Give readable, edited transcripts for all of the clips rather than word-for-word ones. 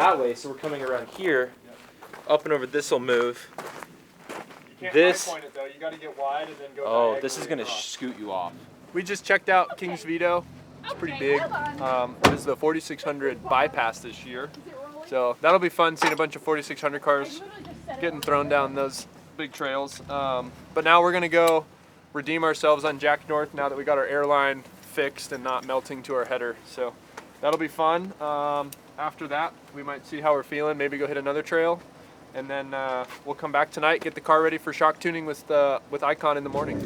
that way, so we're coming around here. Up and over, this will move. You can't high point it though. You got to get wide and then go. Oh, this is gonna scoot you off. We just checked out King's Vito. It's pretty big. It is the 4600 bypass this year, so that'll be fun seeing a bunch of 4600 cars getting thrown down those big trails. But now we're gonna go redeem ourselves on Jack North now that we got our airline fixed and not melting to our header. So that'll be fun. After that, we might see how we're feeling. Maybe go hit another trail, and then we'll come back tonight, get the car ready for shock tuning with Icon in the morning.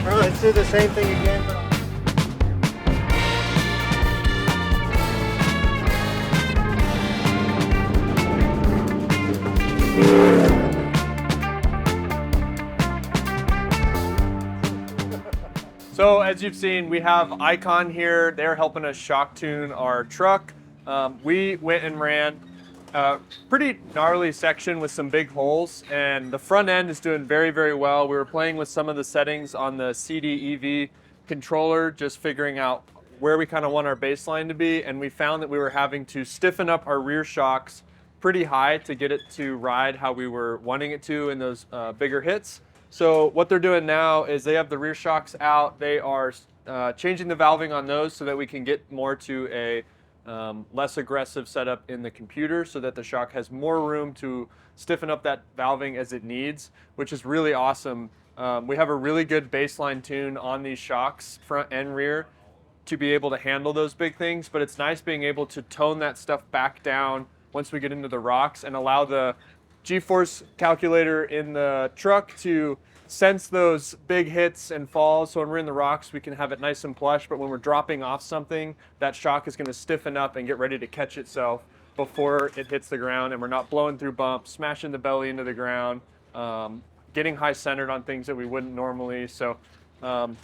Let's do the same thing again. So as you've seen, we have Icon here. They're helping us shock tune our truck. We went and ran a pretty gnarly section with some big holes, and the front end is doing very, very well. We were playing with some of the settings on the CD-EV controller, just figuring out where we kind of want our baseline to be, and we found that we were having to stiffen up our rear shocks pretty high to get it to ride how we were wanting it to in those bigger hits. So what they're doing now is they have the rear shocks out. They are changing the valving on those so that we can get more to a less aggressive setup in the computer so that the shock has more room to stiffen up that valving as it needs, which is really awesome. We have a really good baseline tune on these shocks, front and rear, to be able to handle those big things, but it's nice being able to tone that stuff back down once we get into the rocks and allow the G-force calculator in the truck to sense those big hits and falls. So when we're in the rocks, we can have it nice and plush, but when we're dropping off something, that shock is going to stiffen up and get ready to catch itself before it hits the ground, and we're not blowing through bumps, smashing the belly into the ground, getting high centered on things that we wouldn't normally. So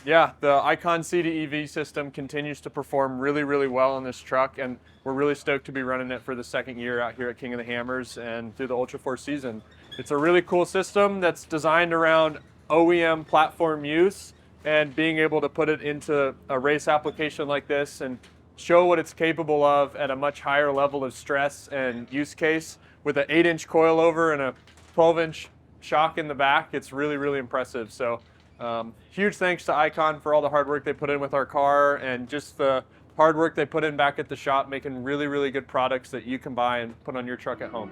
yeah, the Icon CD-EV system continues to perform really, really well on this truck, and we're really stoked to be running it for the second year out here at King of the Hammers and through the Ultra 4 season. It's a really cool system that's designed around OEM platform use and being able to put it into a race application like this and show what it's capable of at a much higher level of stress and use case with an 8-inch coilover and a 12-inch shock in the back. It's really, really impressive. So huge thanks to Icon for all the hard work they put in with our car and just the hard work they put in back at the shop, making really, really good products that you can buy and put on your truck at home.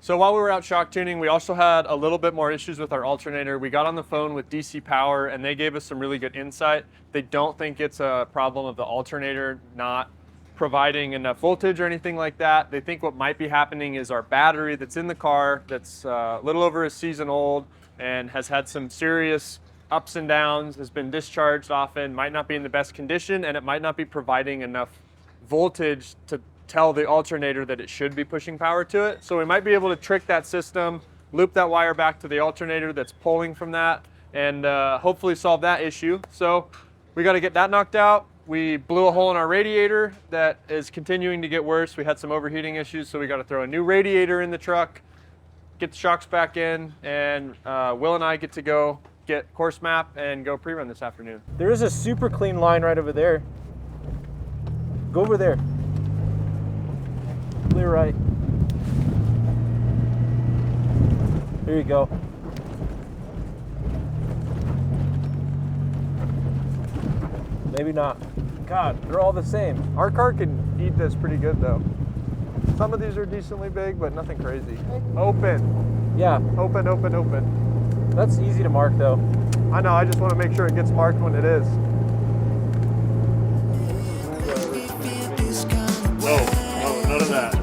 So while we were out shock tuning, we also had a little bit more issues with our alternator. We got on the phone with DC Power and they gave us some really good insight. They don't think it's a problem of the alternator not providing enough voltage or anything like that. They think what might be happening is our battery that's in the car that's a little over a season old and has had some serious ups and downs, has been discharged often, might not be in the best condition, and it might not be providing enough voltage to tell the alternator that it should be pushing power to it. So we might be able to trick that system, loop that wire back to the alternator that's pulling from that, and hopefully solve that issue. So we got to get that knocked out. We blew a hole in our radiator that is continuing to get worse. We had some overheating issues, so we got to throw a new radiator in the truck, get the shocks back in, and Will and I get to go get course map and go pre-run this afternoon. There is a super clean line right over there. Go over there. Clear right. There you go. Maybe not. God, they're all the same. Our car can eat this pretty good though. Some of these are decently big, but nothing crazy. Open. Yeah. Open, open, open. That's easy to mark though. I know, I just want to make sure it gets marked when it is. No, none of that.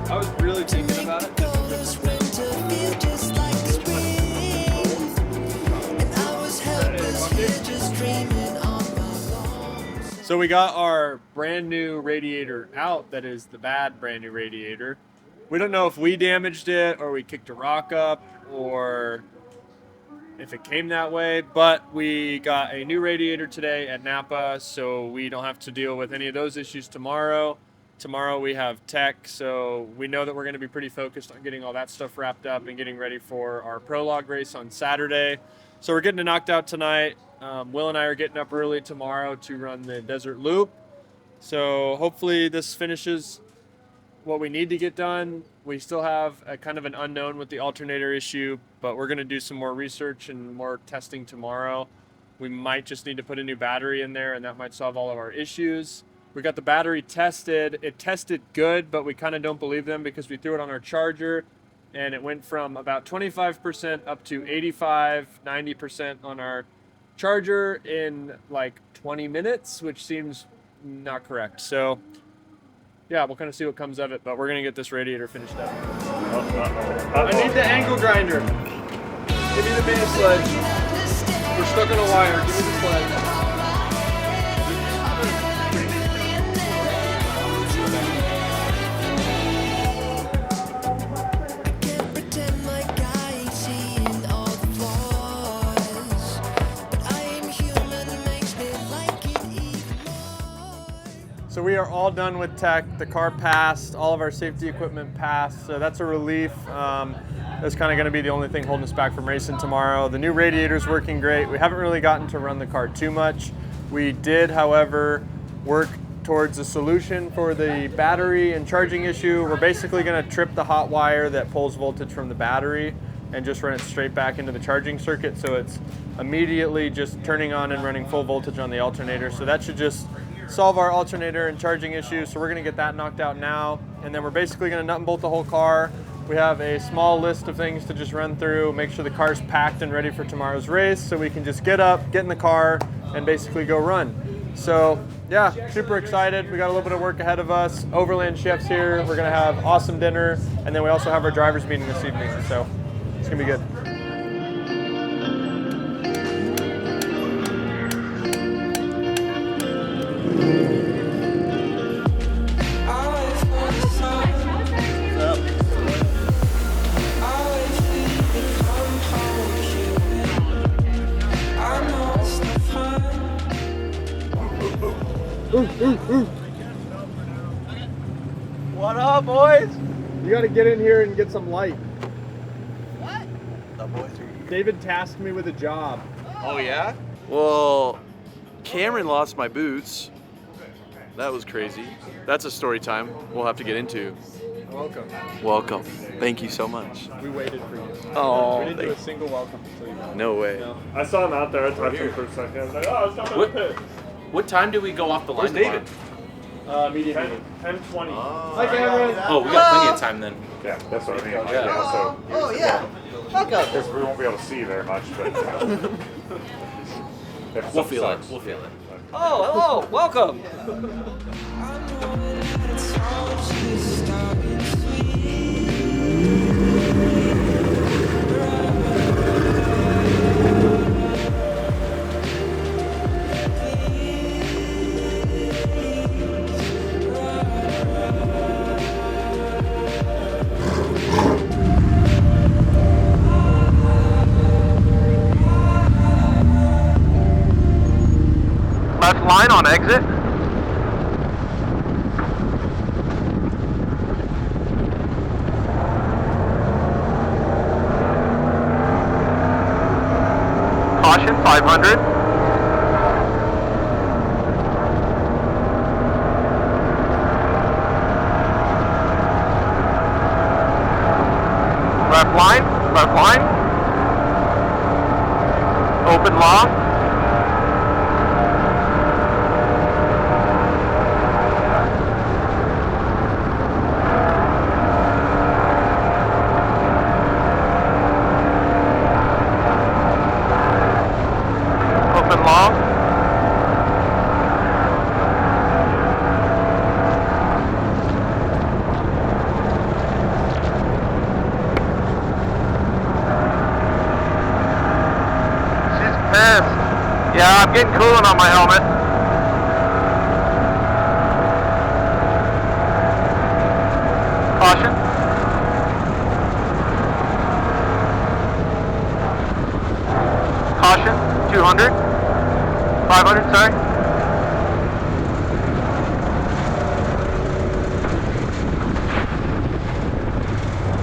thinking about it? So we got our brand new radiator out. That is the bad brand new radiator. We don't know if we damaged it or we kicked a rock up or if it came that way, but we got a new radiator today at Napa, so we don't have to deal with any of those issues tomorrow. Tomorrow we have tech, so we know that we're going to be pretty focused on getting all that stuff wrapped up and getting ready for our Prologue race on Saturday. So we're getting it knocked out tonight. Will and I are getting up early tomorrow to run the desert loop. So hopefully this finishes what we need to get done. We still have a kind of an unknown with the alternator issue, but we're going to do some more research and more testing tomorrow. We might just need to put a new battery in there, and that might solve all of our issues. We got the battery tested. It tested good, but we kind of don't believe them because we threw it on our charger, and it went from about 25% up to 85, 90% on our charger in like 20 minutes, which seems not correct. So yeah, we'll kind of see what comes of it, but we're going to get this radiator finished up. I need the angle grinder. Give me the main sledge. We're stuck on a wire. Give me the sledge. So we are all done with tech. The car passed, all of our safety equipment passed, so that's a relief. That's kind of going to be the only thing holding us back from racing tomorrow. The new radiator's working great. We haven't really gotten to run the car too much. We did, however, work towards a solution for the battery and charging issue. We're basically going to trip the hot wire that pulls voltage from the battery and just run it straight back into the charging circuit, so it's immediately just turning on and running full voltage on the alternator. So that should just solve our alternator and charging issues. So we're going to get that knocked out now, and then we're basically going to nut and bolt the whole car. We have a small list of things to just run through, make sure the car's packed and ready for tomorrow's race, so we can just get up, get in the car, and basically go run. So yeah, super excited. We got a little bit of work ahead of us. Overland Chef's here. We're going to have awesome dinner, and then we also have our drivers meeting this evening, so it's going to be good. What up, boys? You got to get in here and get some light. What? The boys are here. David tasked me with a job. Oh yeah? Well, Cameron lost my boots. That was crazy. That's a story time we'll have to get into. Welcome. Welcome. Thank you so much. We waited for you. Oh, We didn't do a single welcome until you. no way. No. I saw him out there. I talked to him for a second. I was like, oh, it's not in the pit. What time do we go off the line? Where's David? Media 10, meeting. 10:20. Hi, Cameron. Oh, we got plenty of time then. Yeah, that's what I mean. Like, Yeah. so, Oh yeah. Fuck up. because we won't be able to see very much, but We'll feel it. We'll feel it. Oh, hello. Welcome. Left line on exit. Caution 500. Left line, left line. Open long. Open long. I'm getting coolant on my helmet. Caution. Caution, 200. 500, sorry.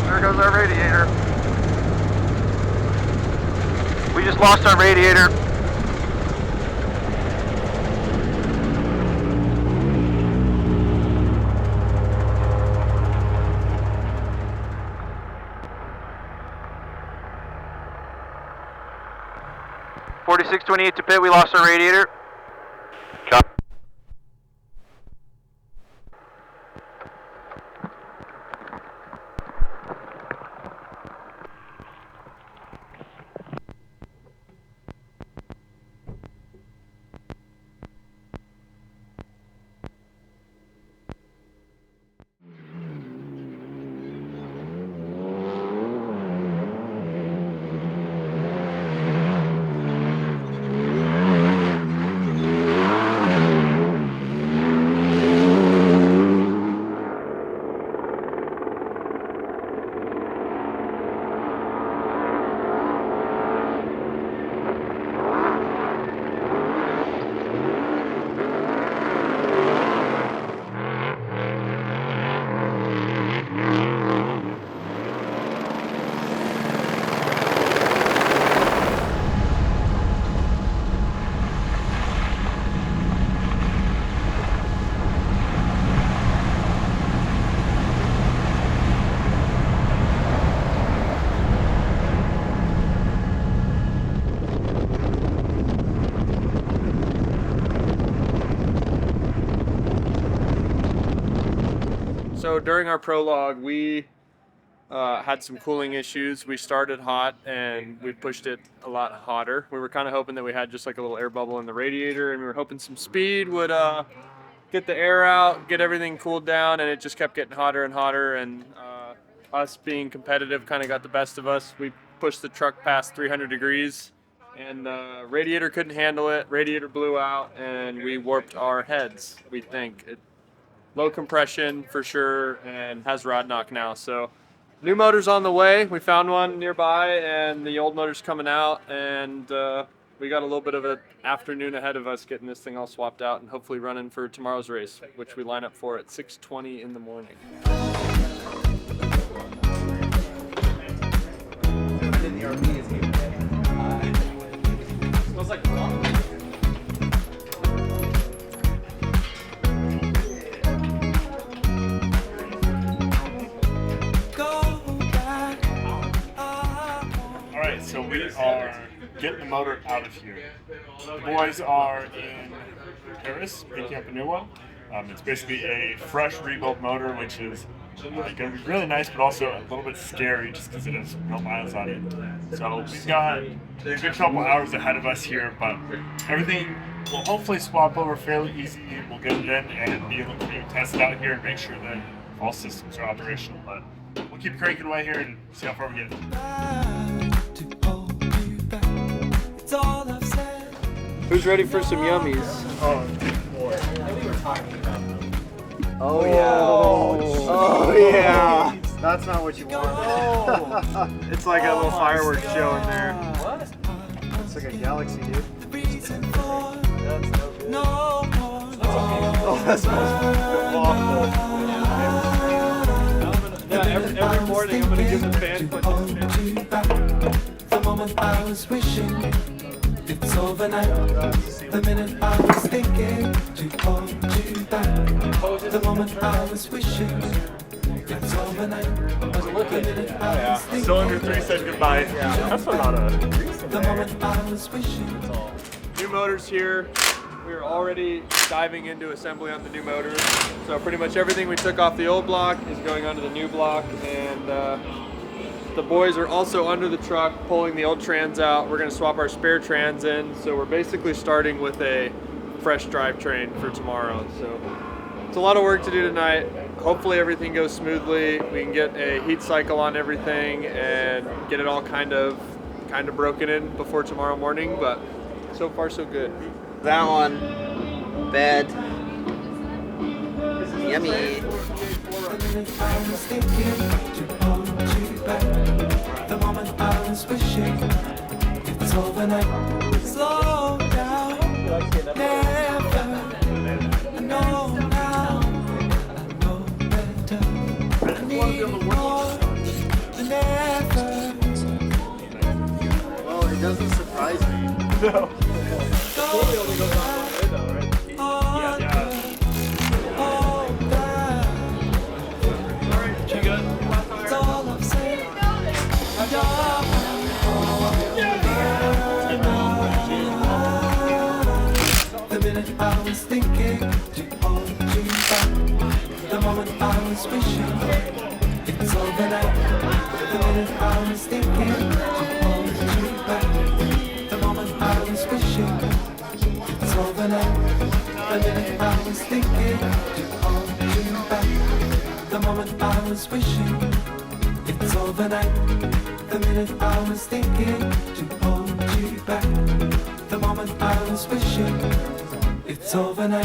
There goes our radiator. We just lost our radiator. .4628 to pit, we lost our radiator. Copy. So during our prologue, we had some cooling issues. We started hot and we pushed it a lot hotter. We were kind of hoping that we had just like a little air bubble in the radiator, and we were hoping some speed would get the air out, get everything cooled down, and it just kept getting hotter and hotter. And us being competitive kind of got the best of us. We pushed the truck past 300 degrees, and radiator couldn't handle it. Radiator blew out, and we warped our heads, we think. Low compression for sure, and has rod knock now. So new motor's on the way. We found one nearby, and the old motor's coming out, and we got a little bit of an afternoon ahead of us getting this thing all swapped out and hopefully running for tomorrow's race, which we line up for at 6:20 in the morning. Smells like coffee. So we are getting the motor out of here. The boys are in Paris picking up a new one. It's basically a fresh rebuilt motor, which is going to be really nice, but also a little bit scary just because it has real miles on it. So we've got a good couple hours ahead of us here, but everything will hopefully swap over fairly easily. We'll get it in and be able to test it out here and make sure that all systems are operational. But we'll keep cranking away here and see how far we get. Who's ready for some yummies? Oh, boy. Oh yeah. Oh yeah. That's not what you want. Oh. It's like a little fireworks show in there. What? It's like a galaxy, dude. Oh, that smells awful. Yeah, every morning I'm gonna give the band the moment I was wishing it's overnight. The minute I was thinking to hold you back. The moment I was wishing it's overnight. The minute I was thinking. Cylinder 3 said goodbye. That's not a... The moment I was wishing. New motor's here. We're already diving into assembly on the new motor. So pretty much everything we took off the old block is going onto the new block, and the boys are also under the truck pulling the old trans out. We're going to swap our spare trans in, so we're basically starting with a fresh drivetrain for tomorrow. So it's a lot of work to do tonight. Hopefully everything goes smoothly. We can get a heat cycle on everything and get it all kind of broken in before tomorrow morning, but So far, so good. That one, bad. Yummy. The minute I was thinking to hold you back. The moment I was wishing it's over now. Slow down, never. I know now, I know better. I need more than ever. Well, it doesn't surprise me. No. The minute I was thinking to hold you back. The moment I was wishing it's over now. The minute I was thinking to hold you back. The moment I was wishing it's over now. The minute I was thinking to hold you back. The moment I was wishing it's over now. The minute I was thinking to hold you back. The moment I was wishing it's over now.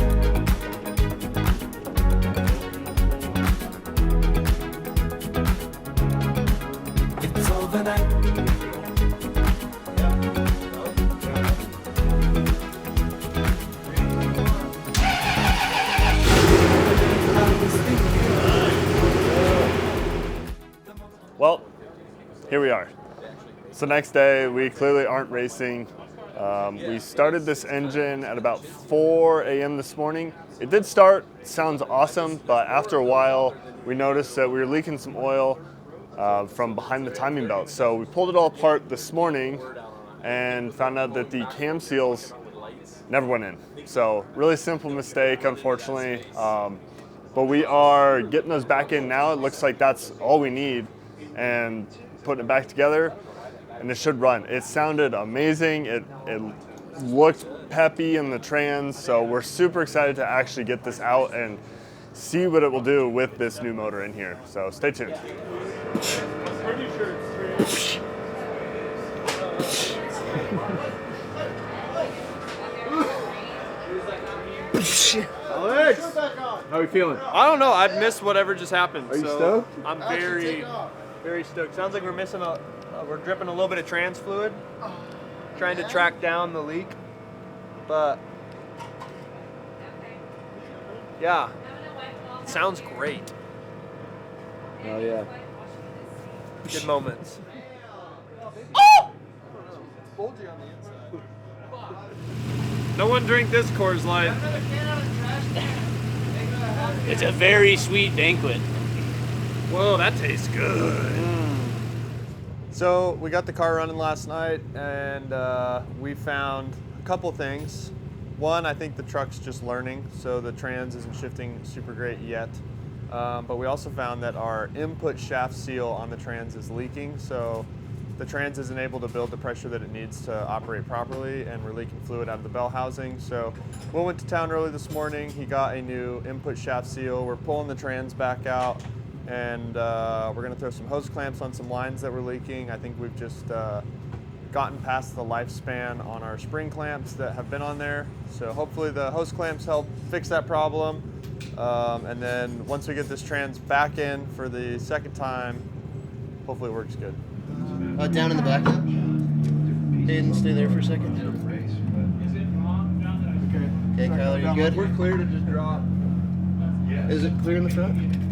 It's over now. Well, here we are. It's the next day. We clearly aren't racing. We started this engine at about 4 a.m. this morning. It did start, sounds awesome, but after a while we noticed that we were leaking some oil from behind the timing belt. So we pulled it all apart this morning and found out that the cam seals never went in. So really simple mistake, unfortunately. But we are getting those back in now. It looks like that's all we need, and putting it back together, and it should run. It sounded amazing. It looked peppy in the trans, so we're super excited to actually get this out and see what it will do with this new motor in here. So stay tuned. Alex! How are you feeling? I don't know. I've missed whatever just happened. Are you so stoked? I'm very stoked. Sounds like we're missing we're dripping a little bit of trans fluid, trying to track down the leak. But yeah, it sounds great. Oh yeah. Good moments. No one drink this Coors Light. It's a very sweet banquet. Whoa, that tastes good. So we got the car running last night, and we found a couple things. One, I think the truck's just learning, so the trans isn't shifting super great yet. But we also found that our input shaft seal on the trans is leaking, so the trans isn't able to build the pressure that it needs to operate properly, and we're leaking fluid out of the bell housing. So Will went to town early this morning. He got a new input shaft seal. We're pulling the trans back out, and we're gonna throw some hose clamps on some lines that were leaking. I think we've just gotten past the lifespan on our spring clamps that have been on there. So hopefully the hose clamps help fix that problem. And then once we get this trans back in for the second time, hopefully it works good. Down in the back. Hayden, stay there for a second. Okay, Kyler, you good? We're clear to just drop. Is it clear in the front?